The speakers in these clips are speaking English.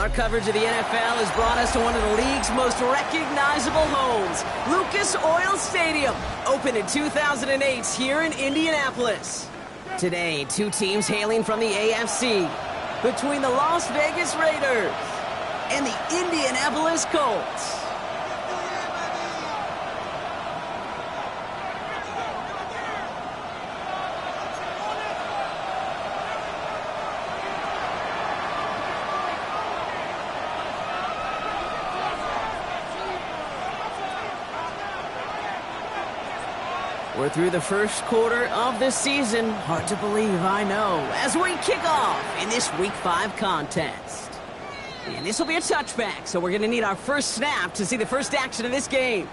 Our coverage of the NFL has brought us to one of the league's most recognizable homes, Lucas Oil Stadium, opened in 2008 here in Indianapolis. Today, two teams hailing from the AFC, between the Las Vegas Raiders and the Indianapolis Colts. We're through the first quarter of this season. Hard to believe, I know, as we kick off in this Week 5 contest. And this will be a touchback, so we're going to need our first snap to see the first action of this game.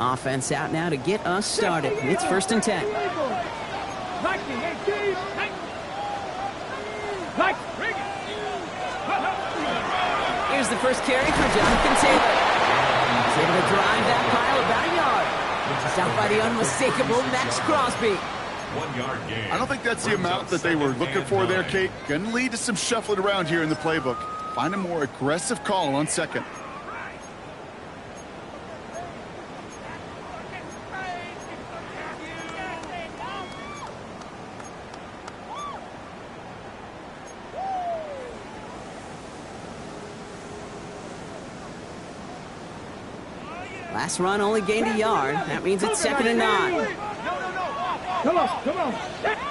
Offense out now to get us started. It's 1st and 10. Here's the first carry for Jonathan Taylor. He's able to drive that pile about a yard. Stopped by the unmistakable Max Crosby. 1 yard gain. I don't think that's the amount that they were looking for there, Kate. Going to lead to some shuffling around here in the playbook. Find a more aggressive call on second. Last run only gained a yard. That means it's 2nd and 9. Come on.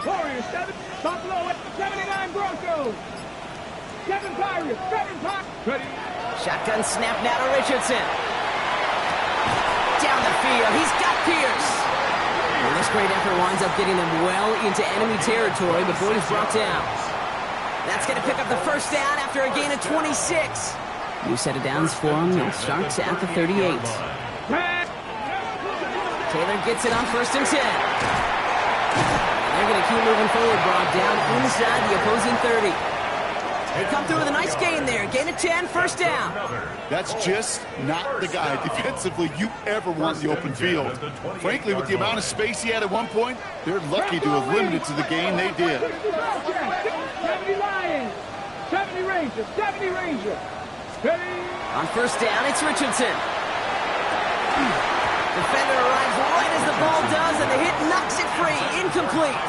Warriors, 7. Buffalo at the 79 Broncos. 7 Pirates. Ready. Shotgun snap now to Richardson. Down the field. He's got Pierce. Well, this great effort winds up getting them well into enemy territory before he's brought down. That's going to pick up the first down after a gain of 26. New set of downs for him. It starts at the 38. Taylor gets it on 1st and 10. And they're going to keep moving forward, brought down inside the opposing 30. They come through with a nice gain there. Gain of 10, first down. That's just not the guy defensively you ever want in the open field. Frankly, with the amount of space he had at one point, they're lucky to have limited to the gain they did. 70 Lions. 70 Rangers. 70 Rangers. On first down, it's Richardson. Defender arrives right as the ball does, and the hit knocks it free. Incomplete.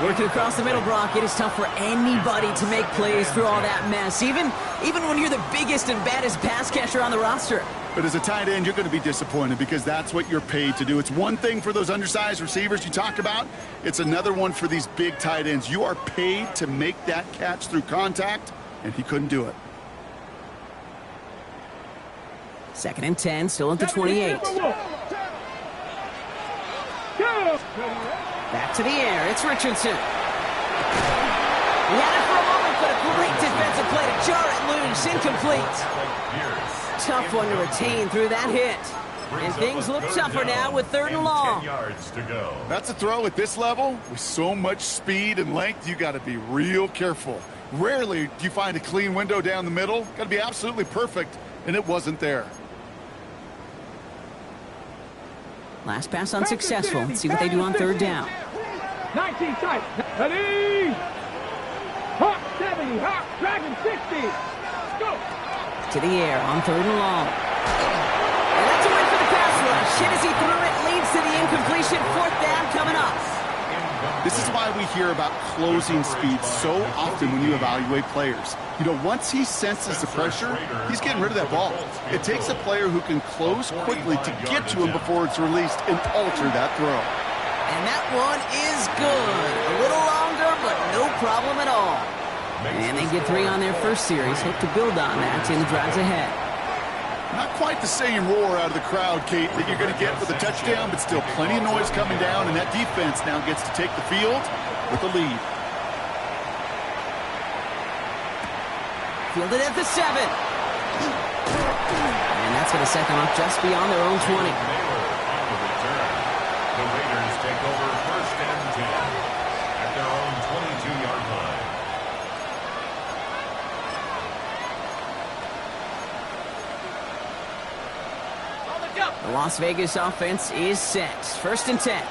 Working across the middle, Brock, it is tough for anybody to make plays through all that mess, even when you're the biggest and baddest pass catcher on the roster. But as a tight end, you're going to be disappointed because that's what you're paid to do. It's one thing for those undersized receivers you talk about. It's another one for these big tight ends. You are paid to make that catch through contact, and he couldn't do it. 2nd and 10, still at the 28. Back to the air, it's Richardson. He had it for a moment, but a great defensive play to jar it loose, incomplete. Tough one to retain through that hit. And things look tougher now with 3rd and long. 10 yards to go. That's a throw at this level. With so much speed and length, you got to be real careful. Rarely do you find a clean window down the middle. Got to be absolutely perfect, and it wasn't there. Last pass unsuccessful. Let's see what they do on 3rd down. 19 tight. Ready. Hawk 70. Hawk Dragon 60. Go. To the air on 3rd and long. And that's a win for the pass rush. Hit as he threw it, leads to the incompletion. 4th down coming up. This is why we hear about closing speed so often when you evaluate players. You know, once he senses the pressure, he's getting rid of that ball. It takes a player who can close quickly to get to him before it's released and alter that throw. And that one is good. A little longer, but no problem at all. And they get 3 on their first series. Hope to build on that in the drives ahead. Not quite the same roar out of the crowd, Kate, that you're going to get with a touchdown, but still plenty of noise coming down, and that defense now gets to take the field with the lead. Fielded at the 7. And that's going to set them up just beyond their own 20. The Raiders take over 1st and 10 at their own 22-yard line. The Las Vegas offense is set. 1st and 10.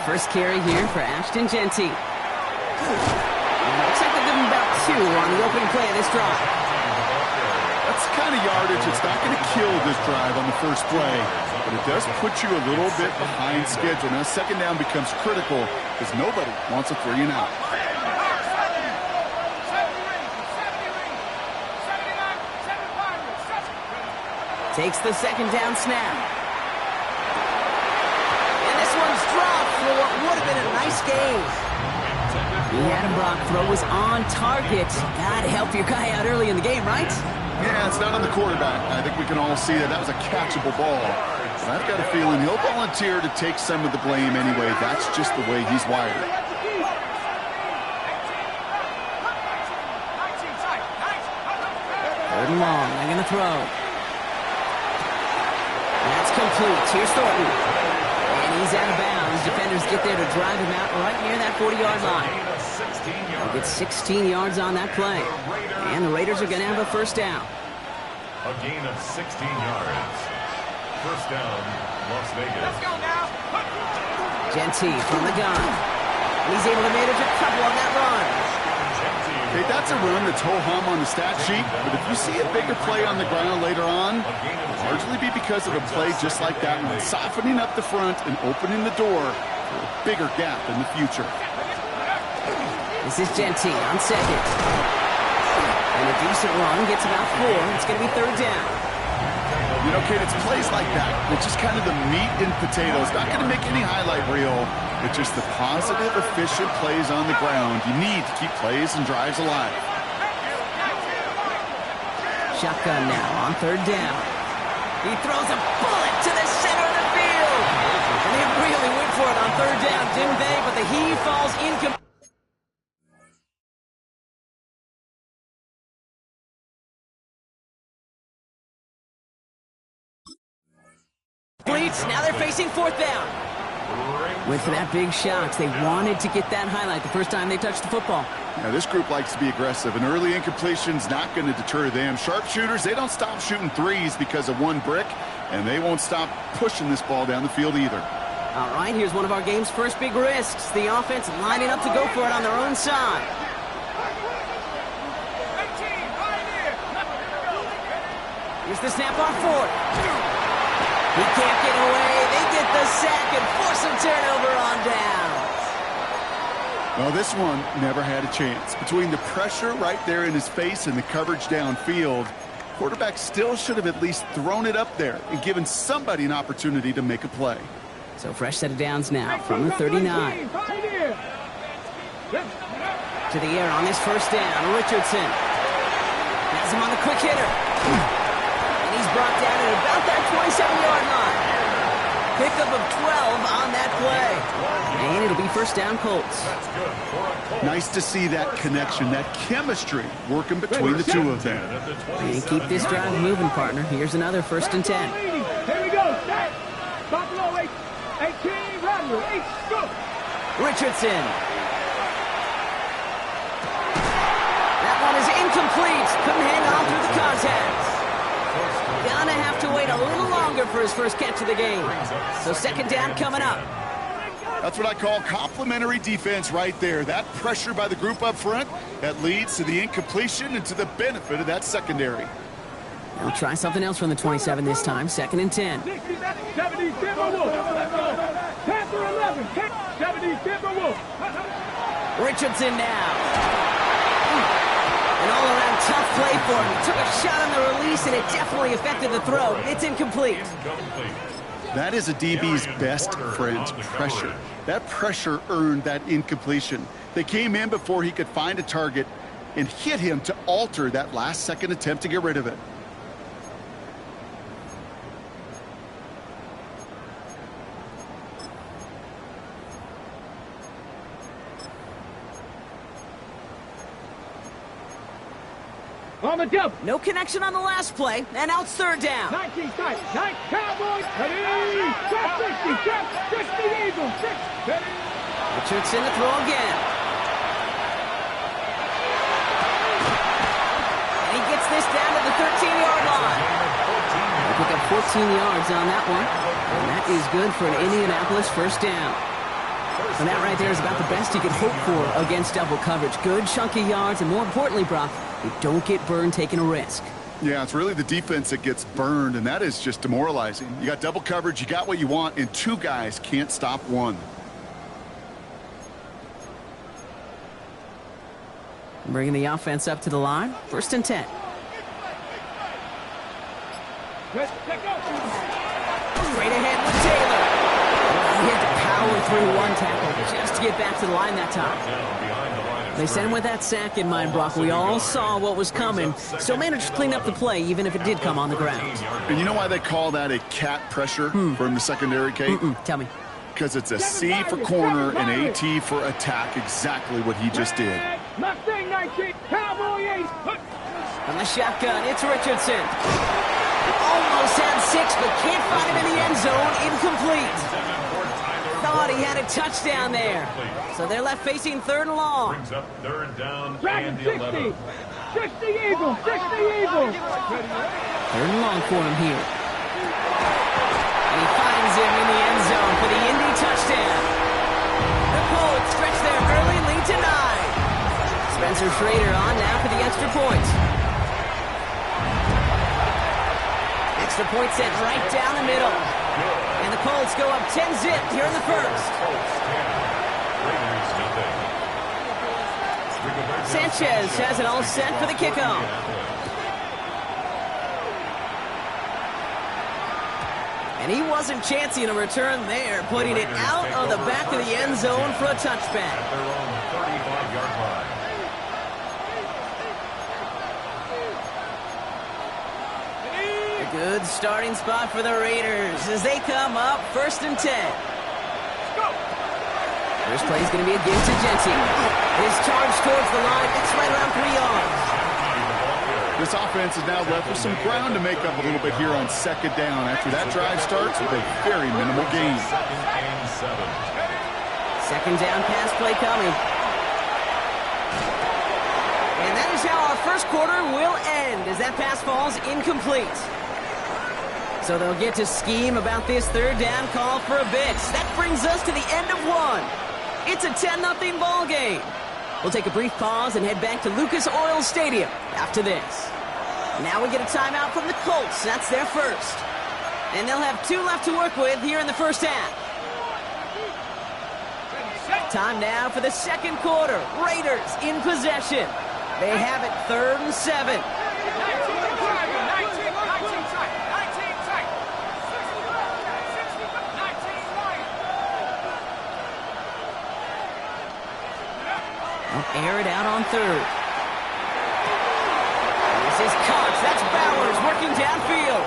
First carry here for Ashton Genty. Looks like they're giving about 2 on the opening play of this drive. That's the kind of yardage that's not going to kill this drive on the first play, but it does put you a little bit behind schedule. Now, 2nd down becomes critical because nobody wants a 3 and out. Takes the 2nd down snap. And this one's dropped for what would have been a nice game. The Adam Brock throw was on target. Gotta help your guy out early in the game, right? Yeah, it's not on the quarterback. I think we can all see that was a catchable ball. But I've got a feeling he'll volunteer to take some of the blame anyway. That's just the way he's wired. 3rd and long. They're going to throw. That's complete. Here's Thornton. And he's out of bounds. Defenders get there to drive him out right near that 40-yard line. They'll get 16 yards on that play. And the Raiders are going to have a 1st down. A gain of 16 yards. 1st down, Las Vegas. Let's go now. Genty from the gun. He's able to manage a couple on that run. Okay, that's a run that's ho-hum on the stat sheet, but if you see a bigger play on the ground later on, it'll largely be because of a play just like that one, softening up the front and opening the door for a bigger gap in the future. This is Genty on 2nd. And a decent run gets about 4. It's going to be 3rd down. You know, Kate, it's plays like that. It's just kind of the meat and potatoes. Not going to make any highlight reel, but just the positive, efficient plays on the ground. You need to keep plays and drives alive. Shotgun now on 3rd down. He throws a bullet to the center of the field. And they really went for it on 3rd down, didn't they? But the heave falls incomplete. Now they're facing 4th down. Went for that big shot. They wanted to get that highlight the first time they touched the football. Now, this group likes to be aggressive, and early incompletion's not going to deter them. Sharpshooters, they don't stop shooting threes because of one brick, and they won't stop pushing this ball down the field either. All right, here's one of our game's first big risks. The offense lining up to go for it on their own side. Here's the snap off Ford. He can't get away. They get the sack and force a turnover on downs. Well, this one never had a chance. Between the pressure right there in his face and the coverage downfield, quarterback still should have at least thrown it up there and given somebody an opportunity to make a play. So fresh set of downs now from the 39. To the air on this 1st down. Richardson has him on the quick hitter. He's brought down at about that 27-yard line. Pickup of 12 on that play. And it'll be 1st down Colts. Nice to see that connection, that chemistry working between the two of them. And keep this drive moving, partner. Here's another 1st and 10. Here we go. Set. Buffalo 18. Run. 8. Go. Richardson. That one is incomplete. Couldn't hang on through the contact. Gonna have to wait a little longer for his first catch of the game. So 2nd down coming up. That's what I call complimentary defense right there. That pressure by the group up front, that leads to the incompletion and to the benefit of that secondary. They'll try something else from the 27 this time. 2nd and 10. 70 Timberwolves. Panther 11. 70 Timberwolves. Richardson now. An all-around tough play for him. He took a shot on the release, and it definitely affected the throw. It's incomplete. That is a DB's best friend, pressure. That pressure earned that incompletion. They came in before he could find a target and hit him to alter that last-second attempt to get rid of it. On the jump. No connection on the last play, and now it's 3rd down. 19 tight. 9 Cowboys. Ready. Trap 60. Trap 60 Eagles. 6. Ready. Richardson to throw again. And he gets this down to the 13. yards on that one. And that is good for an Indianapolis first down. And that right there is about the best you could hope for against double coverage. Good chunky yards, and more importantly, Brock, you don't get burned taking a risk. Yeah, it's really the defense that gets burned, and that is just demoralizing. You got double coverage, you got what you want, and two guys can't stop one. Bringing the offense up to the line. 1st and 10. Straight ahead with Taylor. He had to power through one tackle just to get back to the line that time. They sent him with that sack in mind, Brock. We all saw what was coming, so managed to clean up the play, even if it did come on the ground. And you know why they call that a cat pressure from the secondary, Kate? Tell me. Because it's a C for corner and AT for attack, exactly what he just did. Mustang 19, Cowboy 8. From the shotgun, it's Richardson. Almost had 6, but can't find him in the end zone. Incomplete. Thought he had a touchdown there. So they're left facing 3rd and long. Brings up 3rd down Dragon and 60. 11. 60 Eagles, 60 Eagles. 3rd and long for him here. And he finds him in the end zone for the Indy touchdown. The Colts stretch their early lead to 9. Spencer Schrader on now for the extra point. Extra point sent right down the middle. And the Colts go up 10-zip here in the first. Sanchez has it all set for the kickoff. And he wasn't chancing a return there, putting it out of the back of the end zone for a touchback. At their own 35-yard line. A good starting spot for the Raiders as they come up 1st and 10. First play is going to be a give to Genty. His charge towards the line, it's right around 3 yards. This offense is now left with some ground to make up a little bit here on 2nd down after that drive starts with a very minimal gain. 2nd and 7. 2nd down pass play coming. And that is how our first quarter will end as that pass falls incomplete. So they'll get to scheme about this 3rd down call for a bit. That brings us to the end of 1. It's a 10-0 ball game. We'll take a brief pause and head back to Lucas Oil Stadium after this. Now we get a timeout from the Colts. That's their first. And they'll have 2 left to work with here in the first half. Time now for the 2nd quarter. Raiders in possession. They have it 3rd and 7. Air it out on 3rd. This is Cox. That's Bowers working downfield.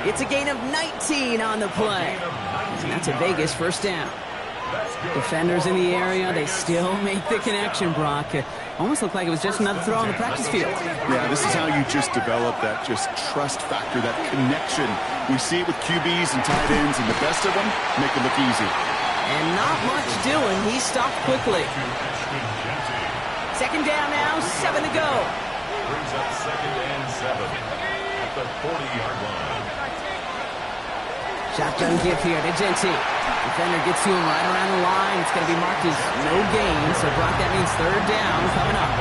It's a gain of 19 on the play. And that's a Vegas first down. Defenders in the area, they still make the connection, Brock. Almost looked like it was just another throw on the practice field. Yeah, this is how you just develop that just trust factor, that connection. We see it with QBs and tight ends, and the best of them make it look easy. And not much doing. He stopped quickly. 2nd down now, 7 to go. Brings up 2nd and 7 at the 40-yard line. Shotgun give here to Genty. Defender gets to him right around the line. It's going to be marked as no gain. So, Brock, that means 3rd down coming up.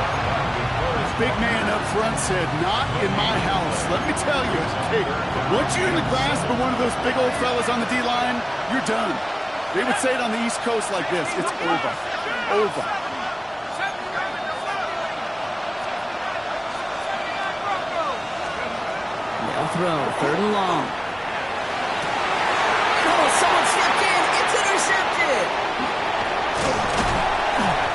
Big man up front said, not in my house. Let me tell you, hey, once you're in the grasp of one of those big old fellas on the D-line, you're done. They would say it on the East Coast like this. It's over. Over. They'll throw. 3rd and long. Oh, someone stepped in. It's intercepted.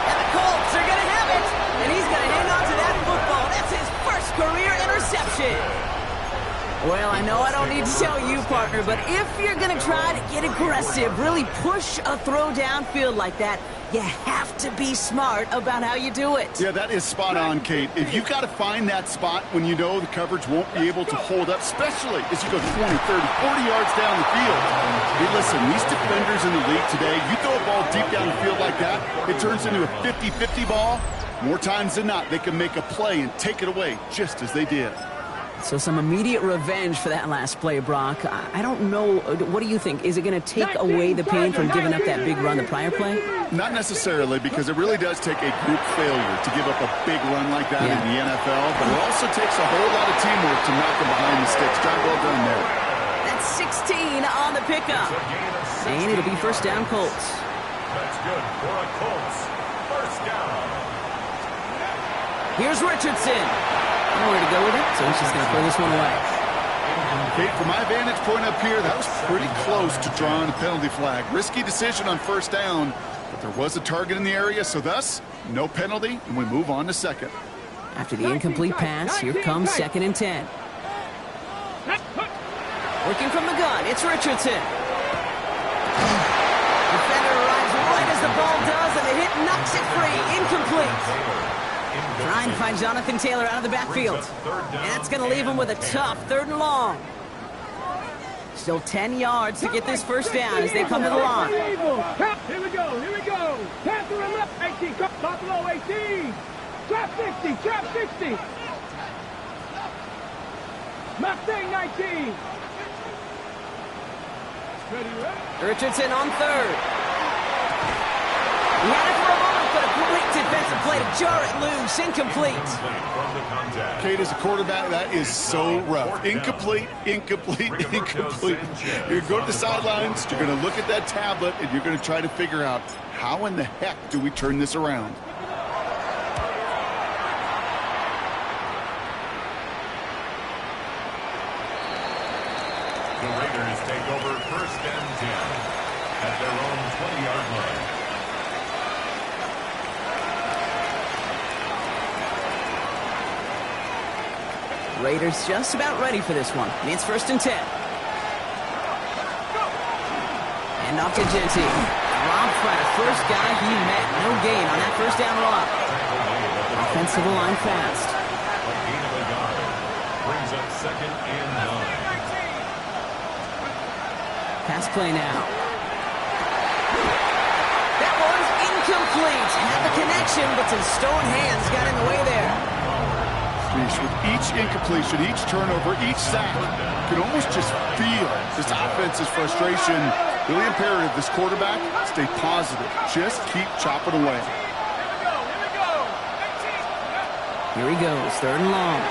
And the Colts are going to have it. And he's going to hang on to that football. That's his first career interception. Well, I know I don't need to tell you, partner, but if you're going to try to get aggressive, really push a throw downfield like that, you have to be smart about how you do it. Yeah, that is spot on, Kate. If you've got to find that spot when you know the coverage won't be able to hold up, especially as you go 20, 30, 40 yards down the field. Hey, listen, these defenders in the league today, you throw a ball deep down the field like that, it turns into a 50-50 ball. More times than not, they can make a play and take it away just as they did. So some immediate revenge for that last play, Brock. I don't know. What do you think? Is it going to take away the pain from giving up that big run the prior play? Not necessarily, because it really does take a group failure to give up a big run like that in the NFL, but it also takes a whole lot of teamwork to knock them behind the sticks. Job well done there. That's 16 on the pickup. And it'll be first down, Colts. That's good for a Colts. First down. Here's Richardson. Nowhere to go with it, so he's just going to throw this one away. Kate, from my vantage point up here, that was pretty close to drawing a penalty flag. Risky decision on first down, but there was a target in the area, so thus, no penalty, and we move on to second. After the incomplete pass, here comes 2nd and 10. Working from the gun, it's Richardson. Defender arrives right as the ball does, and the hit knocks it free. Incomplete. Trying to find Jonathan Taylor out of the backfield. And that's going to leave him with a tough 3rd and long. Still 10 yards to get this first down as they come to the line. Here we go. Pass to the left, 18, top low, 18. Trap 60. Mustang 19. Richardson on 3rd. He had it for a moment, but a great defensive play to jar it loose. Incomplete. Kate, as a quarterback, that is so rough. Incomplete. You're going to go to the sidelines, you're going to look at that tablet, and you're going to try to figure out how in the heck do we turn this around. The Raiders take over first and 10 at their own 20-yard line. Raiders just about ready for this one. It's first and 10. And off to Genty. Robbed by the first guy he met. No gain on that first down run. Offensive line fast. A gain of a yard brings up 2nd and 9. Pass play now. That one's incomplete. Had the connection, but some stone hands got in the way there. With each incompletion, each turnover, each sack, you can almost just feel this offense's frustration. Really imperative, this quarterback, stay positive. Just keep chopping away. Here he goes, 3rd and long.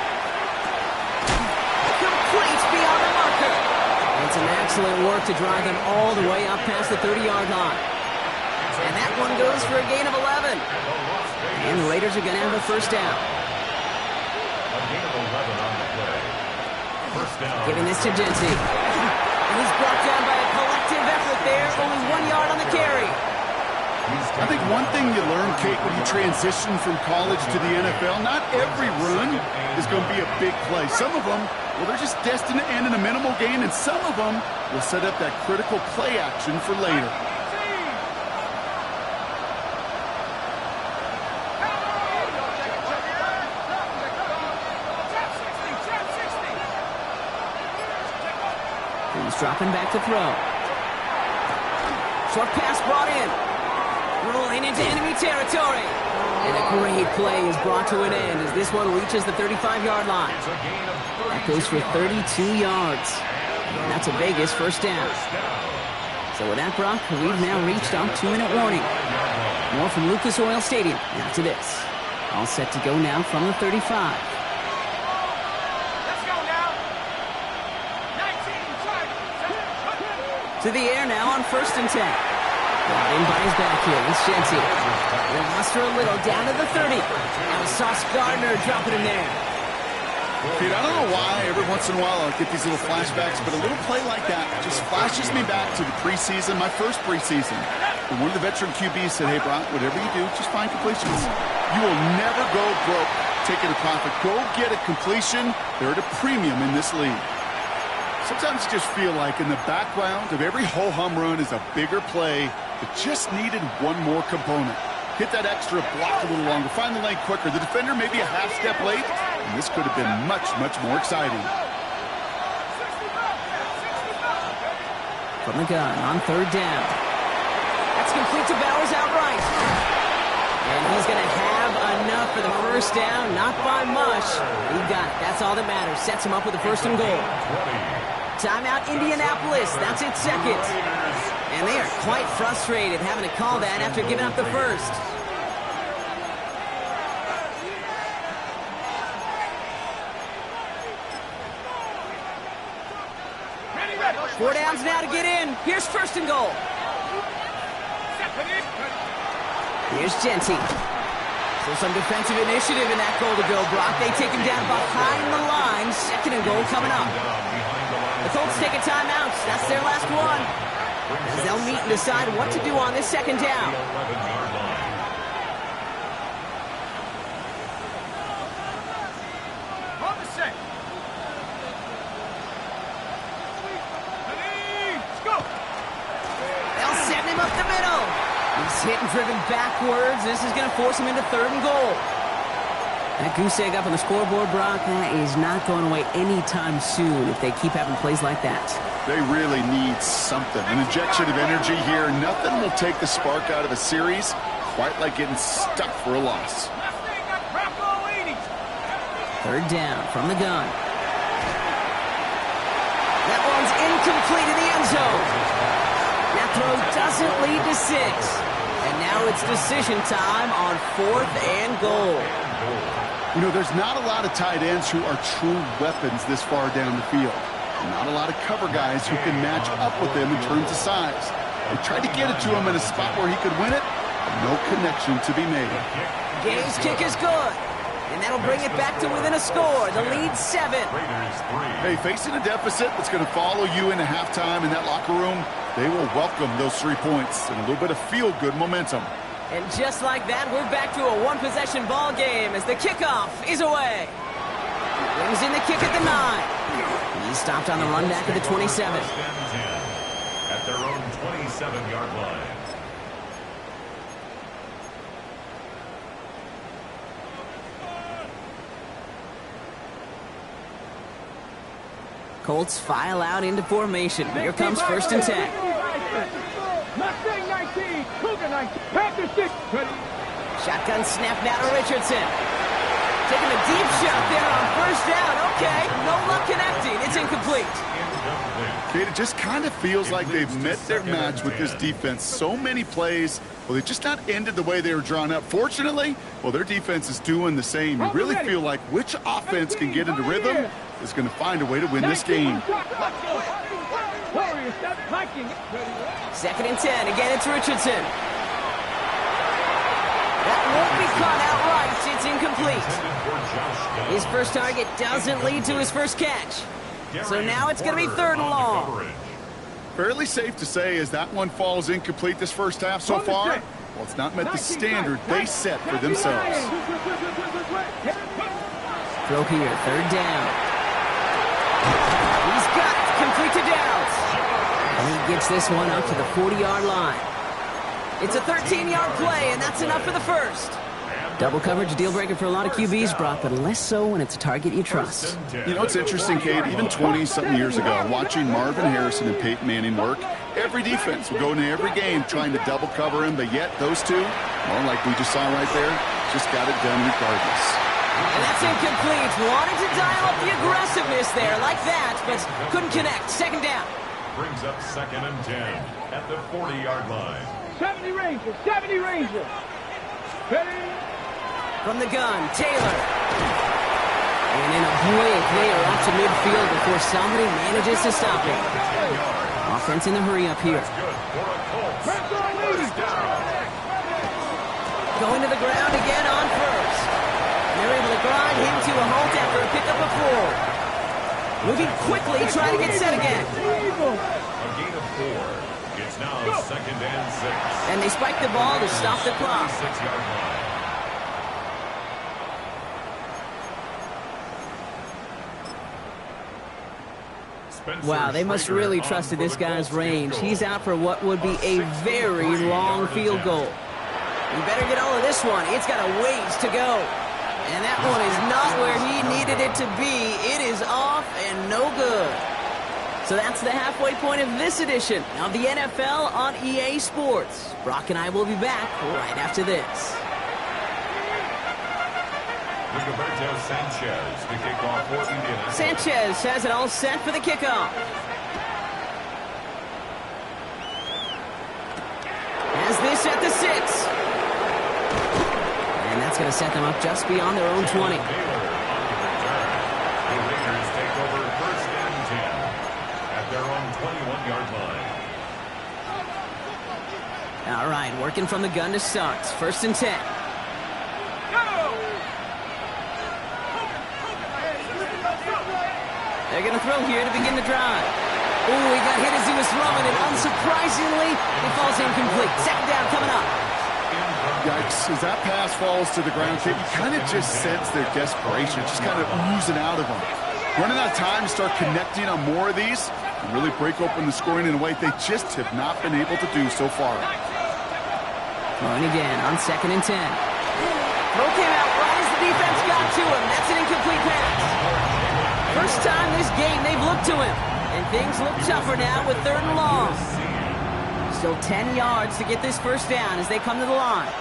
Complete beyond the marker. It's an excellent work to drive them all the way up past the 30-yard line. And that one goes for a gain of 11. And the Raiders are going to have a first down. Giving this to Genty. And he's brought down by a collective effort there. Only 1 yard on the carry. I think one thing you learn, Kate, when you transition from college to the NFL, not every run is going to be a big play. Some of them, well, they're just destined to end in a minimal gain, and some of them will set up that critical play action for later. He's dropping back to throw. Short pass brought in. Rolling into enemy territory. And a great play is brought to an end as this one reaches the 35-yard line. That goes for 32 yards. And that's a Vegas first down. So with that, Brock, we've now reached our 2-minute warning. More from Lucas Oil Stadium after this. All set to go now from the 35. To the air now on first and 10. Brought in by his back here. It's Genty. They'll muster a little down to the 30. Now Sauce Gardner dropping him there. Pete, I don't know why every once in a while I'll get these little flashbacks, but a little play like that just flashes me back to the preseason, my first preseason. And one of the veteran QBs said, hey, Brock, whatever you do, just find completions. You will never go broke taking a profit. Go get a completion. They're at a premium in this league. Sometimes you just feel like in the background of every ho-hum run is a bigger play that just needed one more component. Hit that extra block a little longer, find the lane quicker. The defender may be a half step late, and this could have been much, much more exciting. From the gun on 3rd down. That's complete to Bowers outright. And he's going to have enough for the first down, not by much. He got it. That's all that matters. Sets him up with a first and goal. Timeout Indianapolis. That's its second. And they are quite frustrated having to call that after giving up the first. Four downs now to get in. Here's first and goal. Here's Genty. So some defensive initiative in that goal to go, Brock. They take him down behind the line. Second and goal coming up. The Colts take a timeout. That's their last one. As they'll meet and decide what to do on this second down. They'll send him up the middle. He's hit and driven backwards. This is going to force him into third and goal. That goose egg up on the scoreboard, Brock, that is not going away anytime soon if they keep having plays like that. They really need something. An injection of energy here. Nothing will take the spark out of a series quite like getting stuck for a loss. Third down from the gun. That one's incomplete in the end zone. That throw doesn't lead to 6. And now it's decision time on fourth and goal. You know, there's not a lot of tight ends who are true weapons this far down the field. Not a lot of cover guys who can match up with him in terms of size. They tried to get it to him in a spot where he could win it, but no connection to be made. Game's kick is good. And that'll bring it back to within a score. The lead 7. Hey, facing a deficit that's going to follow you into halftime in that locker room, they will welcome those 3 points and a little bit of feel-good momentum. And just like that, we're back to a one-possession ball game as the kickoff is away. Brings in the kick at the 9. He's stopped on the run back at the 27. At their own 27-yard line. Colts file out into formation. Here comes first and 10. Mustang 19, Cougar 19, Panther 6. Shotgun snap now to Richardson. Taking a deep shot there on first down. Okay, no luck connecting. It's incomplete. Kate, it just kind of feels like they've met their match with this defense. So many plays, well, they just not ended the way they were drawn up. Fortunately, well, their defense is doing the same. You really feel like which offense can get into rhythm is going to find a way to win this game. Second and 10. Again, it's Richardson. That won't be caught outright. It's incomplete. His first target doesn't lead to his first catch. So now it's going to be third and long. Fairly safe to say as that one falls incomplete this first half so far, well, it's not met the standard they set for themselves. Throw here, third down. He's got it, complete to Downs. And he gets this one up to the 40-yard line. It's a 13-yard play, and that's enough for the first. Double coverage, a deal breaker for a lot of QBs, Brock, but less so when it's a target you trust. You know, it's interesting, Kate, even 20-something years ago, watching Marvin Harrison and Peyton Manning work, every defense would go into every game trying to double cover him, but yet those two, well, like we just saw right there, just got it done regardless. And that's incomplete. Wanted to dial up the aggressiveness there like that, but couldn't connect. Second down. Brings up second and 10 at the 40-yard line. 70 Rangers, 70 Rangers. Ready? From the gun, Taylor. And in a blink, they are up to midfield before somebody manages to stop him. Offense in the hurry up here. Going to the ground again on first. They're able to grind him to a halt after a pickup of 4. Moving quickly, trying to get set again. A gain of 4. It's now second and 6. And they spike the ball to stop the clock. 6-yard line. Wow, they must really trusted this guy's range. He's out for what would be a very long field goal. You better get all of this one. It's got a ways to go. And that one is not where he needed it to be. It is off and no good. So that's the halfway point of this edition of the NFL on EA Sports. Brock and I will be back right after this. Rigoberto Sanchez, the kickoff for Indianapolis. Sanchez has it all set for the kickoff. Has this at the 6. And that's going to set them up just beyond their own 20. The Raiders take over first and 10 at their own 21-yard line. All right, working from the gun to start. First and 10. They're going to throw here to begin the drive. Ooh, he got hit as he was throwing it. Unsurprisingly, he falls incomplete. Second down coming up. Yikes, as that pass falls to the ground, you kind of just sense their desperation, just kind of oozing out of them. Running out of time to start connecting on more of these and really break open the scoring in a way they just have not been able to do so far. Throwing again on second and 10. Throw came out right as the defense got to him. That's an incomplete pass. First time this game they've looked to him. And things look tougher now with third and long. Still 10 yards to get this first down as they come to the line.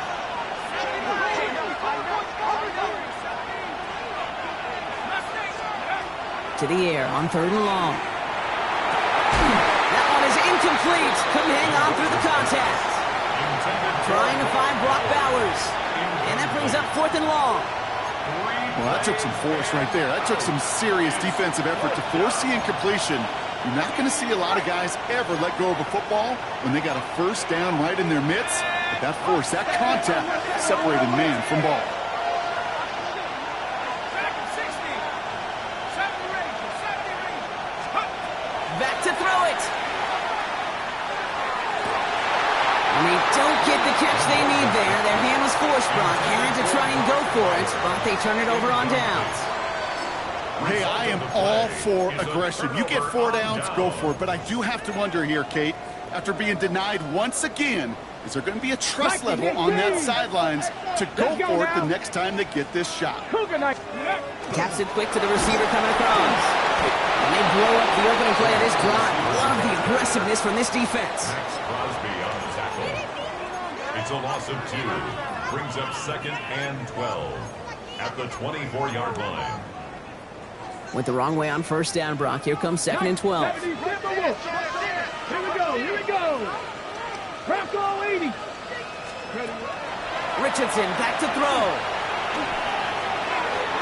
To the air on third and long. That one is incomplete. Couldn't hang on through the contact. Trying to find Brock Bowers. And that brings up fourth and long. Well, that took some force right there. That took some serious defensive effort to force the incompletion. You're not going to see a lot of guys ever let go of a football when they got a first down right in their midst. But that force, that contact, separated man from ball. Back to throw it. And they don't get the catch they need there. Their hand was forced, Brock. Aaron to try and go for it, but they turn it over on downs. Hey, I am all for aggression. You get 4 downs, go for it. But I do have to wonder here, Kate, after being denied once again, is there going to be a trust level on that sidelines to go for it the next time they get this shot? Taps it quick to the receiver coming across. And they blow up the opening play of this drive. Love the aggressiveness from this defense. Max Crosby on the tackle. It's a loss of 2. Brings up second and 12 at the 24-yard line. Went the wrong way on first down, Brock. Here comes second and 12. Here we go. Bronco 80. Richardson back to throw.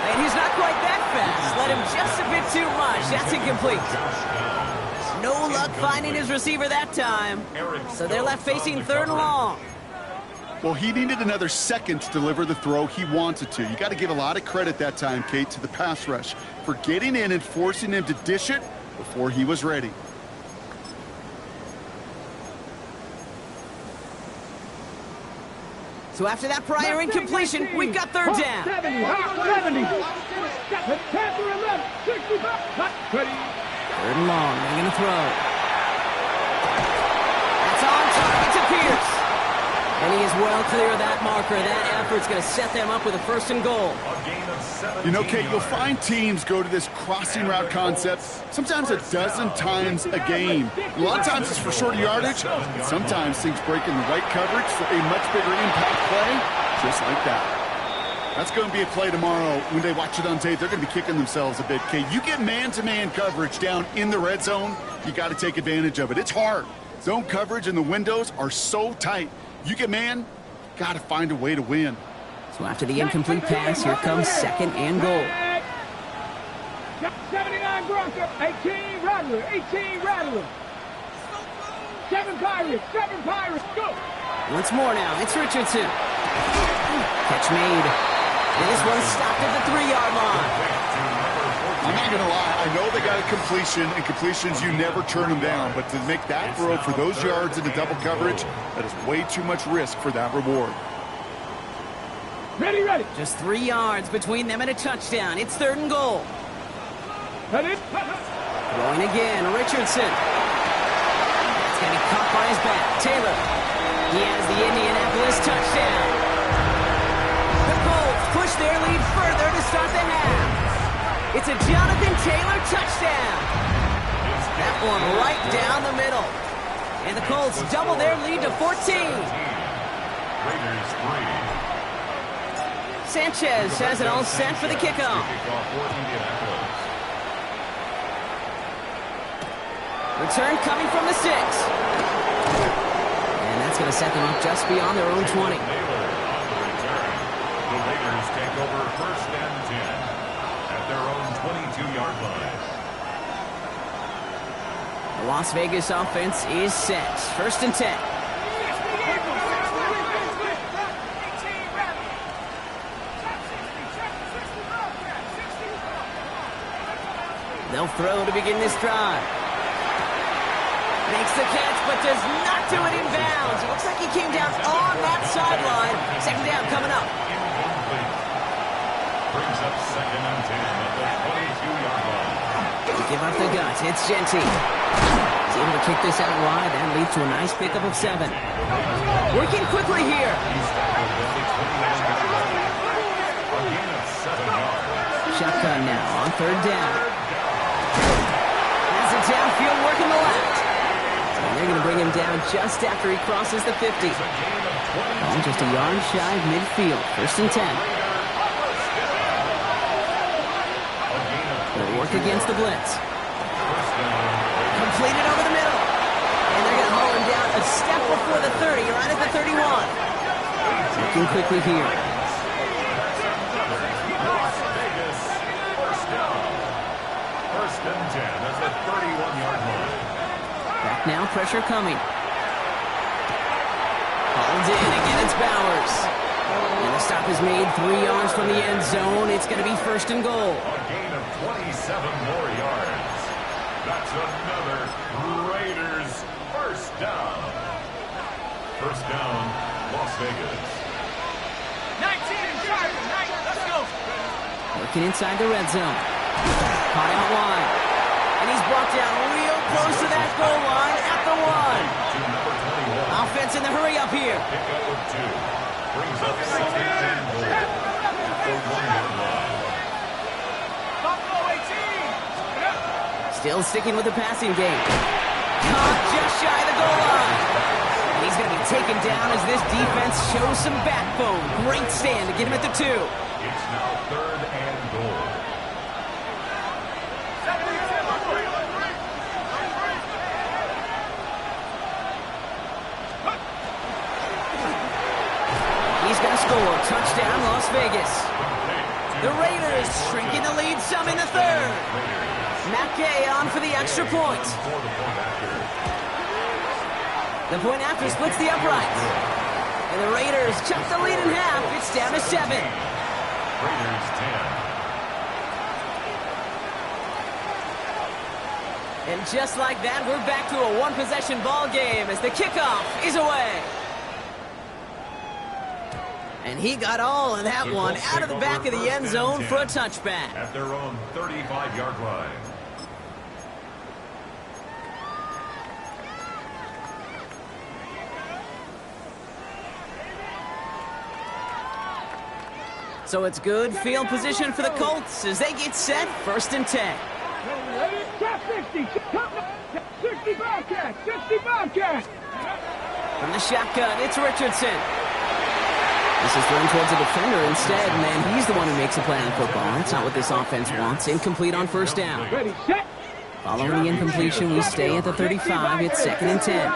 And he's not quite that fast. Let him just a bit too much. That's incomplete. No luck finding his receiver that time. So they're left facing third and long. Well, he needed another second to deliver the throw he wanted to. You got to give a lot of credit that time, Kate, to the pass rush for getting in and forcing him to dish it before he was ready. So after that prior incompletion, we've got third down. 70. Third and long. They're going to throw. That's on target to Pierce. And he is well clear of that marker. That effort's going to set them up with a first and goal. You know, Kate, you'll find teams go to this crossing route concept sometimes a dozen times a game. A lot of times it's for shorter yardage, but sometimes things break in the right coverage for a much bigger impact play, just like that. That's going to be a play tomorrow. When they watch it on tape, they're going to be kicking themselves a bit, Kate. You get man-to-man coverage down in the red zone, you got to take advantage of it. It's hard. Zone coverage and the windows are so tight. You get man, got to find a way to win. So after the incomplete pass, here comes second and goal. 79 Bronco, 18 Rattler, 18 Rattler. 7 Pirates, go! Once more now, it's Richardson. Catch made. And this one stopped at the 3-yard line. I'm not going to lie, I know they got a completion, and completions, you never turn them down. But to make that throw for those yards into double coverage, that is way too much risk for that reward. Ready. Just 3 yards between them and a touchdown. It's third and goal. Ready. Throwing again, Richardson. That's going to be caught by his back. Taylor. He has the Indianapolis touchdown. The Colts push their lead further to start the half. It's a Jonathan Taylor touchdown. That one right down the middle. And the Colts double their lead to 14. Raiders 3. Sanchez has it all set for the kickoff. Return coming from the 6. And that's going to set them up just beyond their own 20. The Raiders take over 1st and 10 at their own 22-yard line. The Las Vegas offense is set. 1st and 10. They'll throw to begin this drive. Makes the catch, but does not do it in bounds. It looks like he came down on that sideline. 2nd down coming up. Incomplete. Brings up 2nd and 10 at the 22-yard line. To give up the guts, it's Genty. He's able to kick this out wide. That leads to a nice pickup of 7. Working quickly here. He's tackled at the 29-yard line. A gain of 7 yards. Shotgun now on 3rd down. Has it downfield working the left. And they're going to bring him down just after he crosses the 50. Oh, just a yard shy of midfield. 1st and 10. They'll work against the blitz. Completed over the middle. And they're going to haul him down a step before the 30, right at the 31. Working quickly here. Las Vegas, 1st down. 1st and 10 at the 31-yard line. Back now, pressure coming. Hauled in, again it's Bowers. And the stop is made 3 yards from the end zone. It's going to be 1st and goal. A gain of 27 more yards. That's another Raiders 1st down. 1st down, Las Vegas. 19, driving, 9, let's go. Working inside the red zone. Caught out wide. And he's brought down real close to that goal line at the 1. To number 21. Offense in the hurry up here. Pick up of 2. Brings up 2nd and goal at the 1-yard line. Buffalo 18. Still sticking with the passing game. Caught just shy of the goal line. And he's going to be taken down as this defense shows some backbone. Great stand to get him at the 2. It's now 3rd and goal. He's going to score. Touchdown, Las Vegas. The Raiders shrinking the lead some in the 3rd. Matt Gay on for the extra point. The point after splits the uprights. And the Raiders chop the lead in half. It's down to 7. Raiders 10. And just like that, we're back to a one-possession ball game as the kickoff is away. And he got all of that one out of the back of the end zone for a touchback. At their own 35-yard line. So it's good field position for the Colts as they get set. 1st and 10. Top 60, 60 Bobcat, 60 Bobcat. From the shotgun, it's Richardson. This is thrown towards a defender instead, and then he's the one who makes a play on football. That's not what this offense wants. Incomplete on 1st down. Ready, set. Following the incompletion, we stay at the 35. It's 2nd and 10.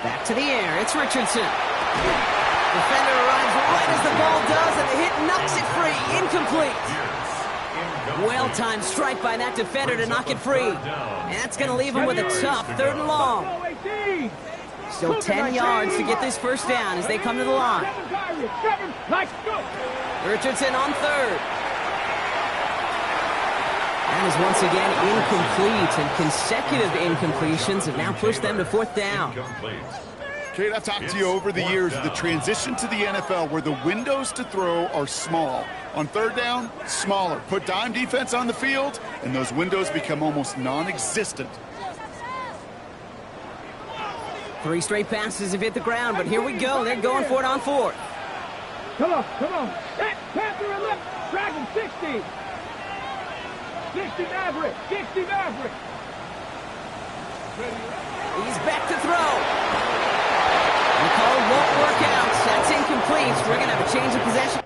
Back to the air. It's Richardson. Defender arrives right as the ball does, and the hit knocks it free. Incomplete. Well-timed strike by that defender to knock it free. And that's going to leave him with a tough 3rd and long. Still 10 yards to get this 1st down as they come to the line. Richardson on 3rd. That is once again incomplete, and consecutive incompletions have now pushed them to 4th down. Kate, I've talked to you over the years of the transition to the NFL where the windows to throw are small. On 3rd down, smaller. Put dime defense on the field, and those windows become almost non-existent. 3 straight passes have hit the ground, but here we go. They're going for it on 4th. Come on, come on. Set, Panther and left, Dragon 60. 60 Maverick, 60 Maverick. He's back to throw. The call won't work out. That's incomplete. complete. We're going to have a change of possession.